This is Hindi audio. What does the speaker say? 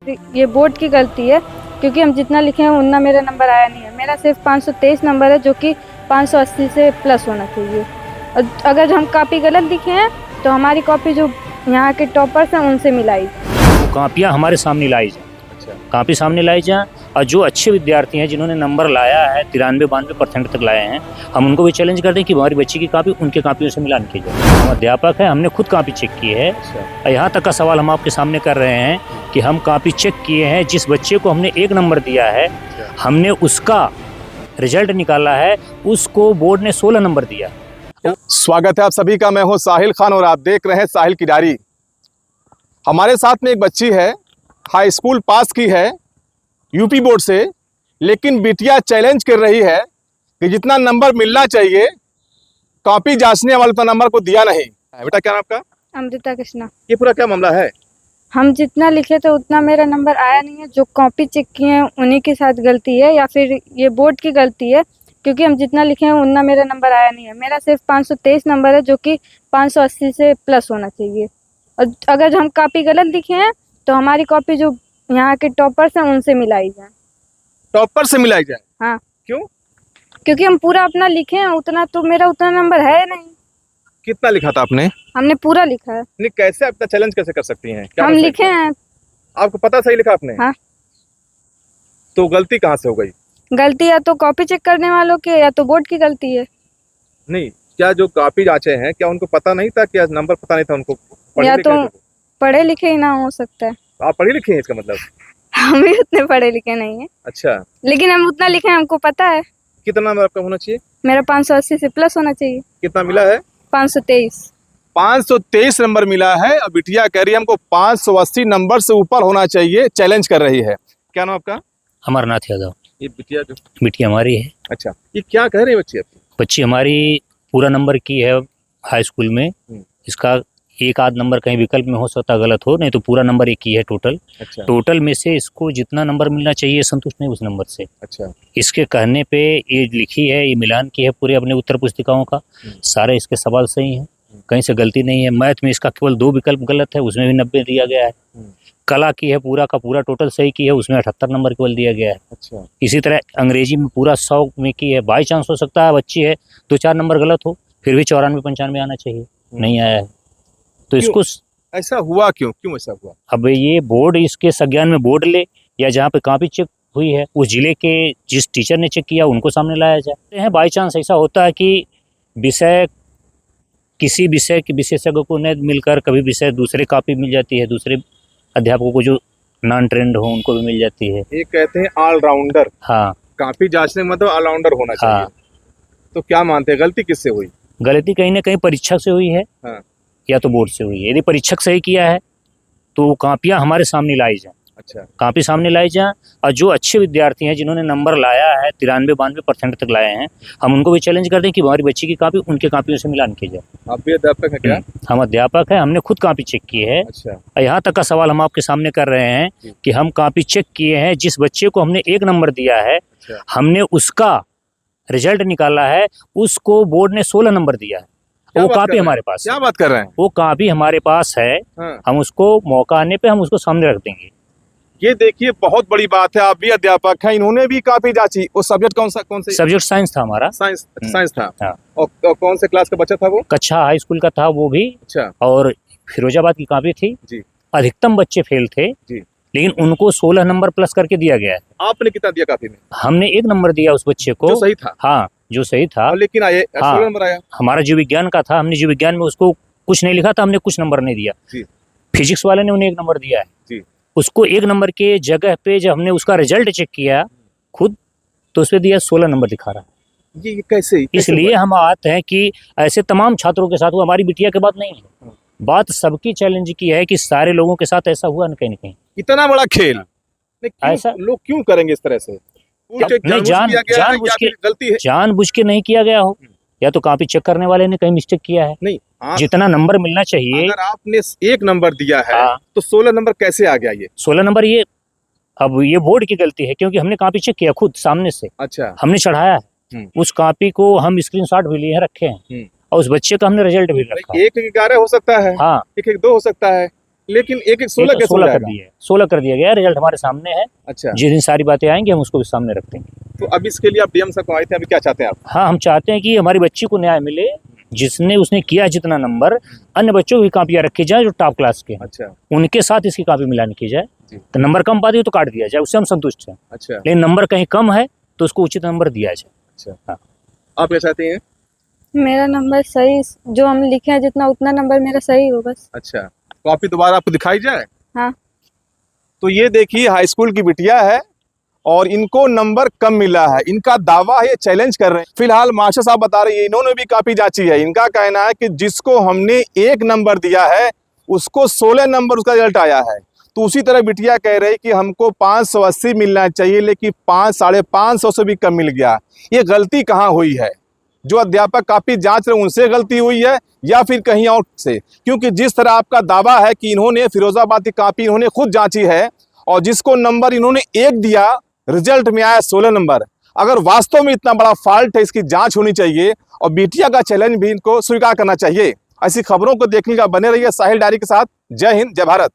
ये बोर्ड की गलती है, क्योंकि हम जितना लिखे हैं उतना मेरा नंबर आया नहीं है। मेरा सिर्फ 523 नंबर है, जो कि 580 से प्लस होना चाहिए। और अगर हम कॉपी गलत लिखे हैं तो हमारी कॉपी जो यहाँ के टॉपर्स हैं उनसे मिलाई। कापियाँ हमारे सामने लाई जाए, कापी सामने लाई जाए, और जो अच्छे विद्यार्थी हैं जिन्होंने नंबर लाया है 93-92% तक लाए हैं, हम उनको भी चैलेंज करते हैं कि हमारी बच्ची की कापी उनके कापियों से मिलान की जाए। हम अध्यापक हैं, हमने खुद कापी चेक की है। यहाँ तक का सवाल हम आपके सामने कर रहे हैं कि हम कापी चेक किए हैं, जिस बच्चे को हमने 1 नंबर दिया है हमने उसका रिजल्ट निकाला है, उसको बोर्ड ने 16 नंबर दिया। स्वागत है आप सभी का। मैं हूं साहिल खान और आप देख रहे हैं साहिल की डायरी। हमारे साथ में एक बच्ची है, हाई स्कूल पास की है यूपी बोर्ड से, लेकिन बिटिया चैलेंज कर रही है कि जितना नंबर मिलना चाहिए कॉपी जांचने वाले तो नंबर को दिया नहीं। बेटा क्या नाम आपका? अमृता कृष्णा। ये पूरा क्या मामला है? हम जितना लिखे थे उतना मेरा नंबर आया नहीं है। जो कॉपी चेक किए हैं उन्हीं के साथ गलती है, या फिर ये बोर्ड की गलती है, क्योंकि हम जितना लिखे हैं उतना मेरा नंबर आया नहीं है। मेरा सिर्फ 523 नंबर है, जो कि 580 से प्लस होना चाहिए। और अगर हम कॉपी गलत लिखे हैं तो हमारी कॉपी जो यहाँ के टॉपर्स हैं उनसे मिलाई जाए। टॉपर से मिलाई जाए? हाँ। क्यों? क्योंकि हम पूरा अपना लिखे हैं उतना, तो मेरा उतना नंबर है नहीं। कितना लिखा था आपने? हमने पूरा लिखा है। नहीं, कैसे आपका चैलेंज कैसे कर सकती हैं? हम लिखे हैं। आपको पता सही लिखा आपने? हाँ। तो गलती कहाँ से हो गई? गलती या तो कॉपी चेक करने वालों की, या तो बोर्ड की गलती है। नहीं, क्या जो कॉपी जांचे हैं क्या उनको पता नहीं था? क्या नंबर पता नहीं था उनको? या तो पढ़े लिखे ही ना हो सकता है। आप पढ़े लिखे हैं इसका मतलब? हम भी उतने पढ़े लिखे नहीं है। अच्छा, लेकिन हम उतना लिखे हैं, हमको पता है। कितना नंबर आपका होना चाहिए? मेरा 580 से प्लस होना चाहिए। कितना मिला है? 523। 523 नंबर मिला है। अब बिटिया कह रही है हमको 580 नंबर से ऊपर होना चाहिए, चैलेंज कर रही है। क्या नाम आपका? अमरनाथ यादव। ये बिटिया जो बिटिया हमारी है। अच्छा, ये क्या कह रही है बच्ची आपकी? बच्ची हमारी पूरा नंबर की है हाई स्कूल में। इसका एक आध नंबर कहीं विकल्प में हो सकता गलत हो, नहीं तो पूरा नंबर एक ही है टोटल। अच्छा। टोटल में से इसको जितना नंबर मिलना चाहिए संतुष्ट नहीं उस नंबर से। अच्छा। इसके कहने पे ये लिखी है, ये मिलान की है पूरे अपने उत्तर पुस्तिकाओं का। सारे इसके सवाल सही हैं, कहीं से गलती नहीं है। मैथ में इसका केवल 2 विकल्प गलत है, उसमें भी 90 दिया गया है। कला की है पूरा का पूरा टोटल सही की है, उसमें 78 नंबर केवल दिया गया है। अच्छा। इसी तरह अंग्रेजी में पूरा 100 में की है। बाई चांस हो सकता है बच्ची है 2-4 नंबर गलत हो, फिर भी 94-95 आना चाहिए, नहीं आया है। तो इसको ऐसा हुआ क्यों? क्यों ऐसा हुआ? अब ये बोर्ड इसके संज्ञान में बोर्ड ले, या जहाँ पे कॉपी चेक हुई है उस जिले के जिस टीचर ने चेक किया उनको सामने लाया जाए। बाई चांस ऐसा होता है कि विषय किसी विषय के विशेषज्ञ को न मिलकर कभी विषय दूसरे कॉपी मिल जाती है, दूसरे अध्यापकों को जो नॉन ट्रेंड हो उनको भी मिल जाती है। ये कहते हैं ऑलराउंडर। हाँ, कॉपी जांचने में तो ऑलराउंडर होना चाहिए। हाँ। तो क्या मानते हैं गलती किससे हुई? गलती कहीं ना कहीं परीक्षक से हुई है। हाँ। या तो बोर्ड से हुई है। यदि परीक्षक सही किया है तो कापियाँ हमारे सामने लाई जाए। अच्छा। कापी सामने लाई जाए, और जो अच्छे विद्यार्थी हैं जिन्होंने नंबर लाया है 93-92% तक लाए हैं, हम उनको भी चैलेंज करते हैं कि हमारी बच्ची की कापी उनके कापियों से मिलान की जाए। आप भी अध्यापक हैं क्या? हम अध्यापक हैं, हमने खुद कापी चेक की है। अच्छा। यहाँ तक का सवाल हम आपके सामने कर रहे हैं कि हम कापी चेक किए हैं, जिस बच्चे को हमने 1 नंबर दिया है हमने उसका रिजल्ट निकाला है, उसको बोर्ड ने 16 नंबर दिया है। वो कापी हमारे पास। क्या बात कर रहे हैं? वो कापी हमारे पास है। हाँ। हम उसको मौका आने पे हम उसको सामने रख देंगे। ये देखिए बहुत बड़ी बात है, आप भी अध्यापक हैं, इन्होंने भी काफी जांची। वो सब्जेक्ट कौन सा सब्जेक्ट साइंस था हमारा। साइंस था। हाँ। और कौन से क्लास का बच्चा था वो? कक्षा हाई स्कूल का था वो भी। अच्छा। और फिरोजाबाद की कापी थी जी। अधिकतम बच्चे फेल थे जी, लेकिन उनको 16 नंबर प्लस करके दिया गया है। आपने कितना दिया कापी में? हमने 1 नंबर दिया उस बच्चे को, जो सही था। हाँ, जो सही था, लेकिन आए 16 नंबर आया। हमारा जीव विज्ञान का था, हमने जीव विज्ञान में उसको कुछ नहीं लिखा था, हमने कुछ नंबर नहीं दिया जी। फिजिक्स वाले ने उन्हें 1 नंबर दिया है जी। उसको 1 नंबर के जगह पे जब हमने उसका रिजल्ट चेक किया खुद, तो उस पर दिया 16 नंबर दिखा रहा है। ये कैसे? इसलिए हम आते हैं कि ऐसे तमाम छात्रों के साथ हुआ, हमारी बिटिया के बात नहीं है, बात सबकी चैलेंज की है कि सारे लोगों के साथ ऐसा हुआ न कहीं न कहीं। इतना बड़ा खेल ऐसा लोग क्यों करेंगे इस तरह से? जानबूझ के नहीं किया गया हो, या तो कॉपी चेक करने वाले ने कहीं मिस्टेक किया है। नहीं, जितना नंबर मिलना चाहिए, अगर आपने 1 नंबर दिया है तो 16 नंबर कैसे आ गया? ये 16 नंबर ये अब ये बोर्ड की गलती है, क्योंकि हमने कॉपी चेक किया खुद सामने से। अच्छा। हमने चढ़ाया है, उस कॉपी को हम स्क्रीनशॉट भी लिए रखे हैं, और उस बच्चे का हमने रिजल्ट भी रखा। 1-11 हो सकता है। हाँ, 1-2 हो सकता है। लेकिन एक एक 16 कैसे हो 16 कर जाएगा? दिए, 16 कर दिया गया, रिजल्ट हमारे सामने है। अच्छा, जिस दिन सारी बातें आएंगी हम उसको भी सामने रख देंगे। तो अब इसके लिए आप डीएम साहब को आए थे, अभी क्या चाहते हैं आप? हाँ, हम चाहते हैं कि हमारी बच्ची को न्याय मिले, जिसने उसने किया जितना नंबर, अन्य बच्चों की कापियां रखी जाए जो टॉप क्लास के हैं, अच्छा उनके साथ इसकी कापी मिलान की जाए। जी। तो नंबर कम पाती है तो काट दिया जाए, उससे हम संतुष्ट हैं। अच्छा लेकिन नंबर कहीं कम है तो उसको उचित नंबर दिया जाए। अच्छा, हाँ। आप क्या चाहते हैं? मेरा नंबर सही, जो हम लिखे हैं जितना उतना नंबर मेरा सही हो बस। अच्छा, कॉपी दोबारा आपको दिखाई जाए? हाँ। तो ये देखिए हाई स्कूल की बिटिया है और इनको नंबर कम मिला है। इनका दावा है, ये चैलेंज कर रहे हैं। फिलहाल मास्टर साहब बता रहे हैं, इन्होंने भी काफी जांची है। इनका कहना है कि जिसको हमने 1 नंबर दिया है उसको 16 नंबर उसका रिजल्ट आया है। तो उसी तरह बिटिया कह रही कि हमको 580 मिलना चाहिए, लेकिन 500-550 से भी कम मिल गया। ये गलती कहाँ हुई है? जो अध्यापक काफी जांच रहे उनसे गलती हुई है या फिर कहीं और से? क्योंकि जिस तरह आपका दावा है कि इन्होंने फिरोजाबाद की कापी इन्होंने खुद जांची है और जिसको नंबर इन्होंने 1 दिया, रिजल्ट में आया 16 नंबर। अगर वास्तव में इतना बड़ा फॉल्ट है, इसकी जांच होनी चाहिए और बिटिया का चैलेंज भी इनको स्वीकार करना चाहिए। ऐसी खबरों को देखने का बने रहिए साहिल डायरी के साथ। जय हिंद, जय भारत।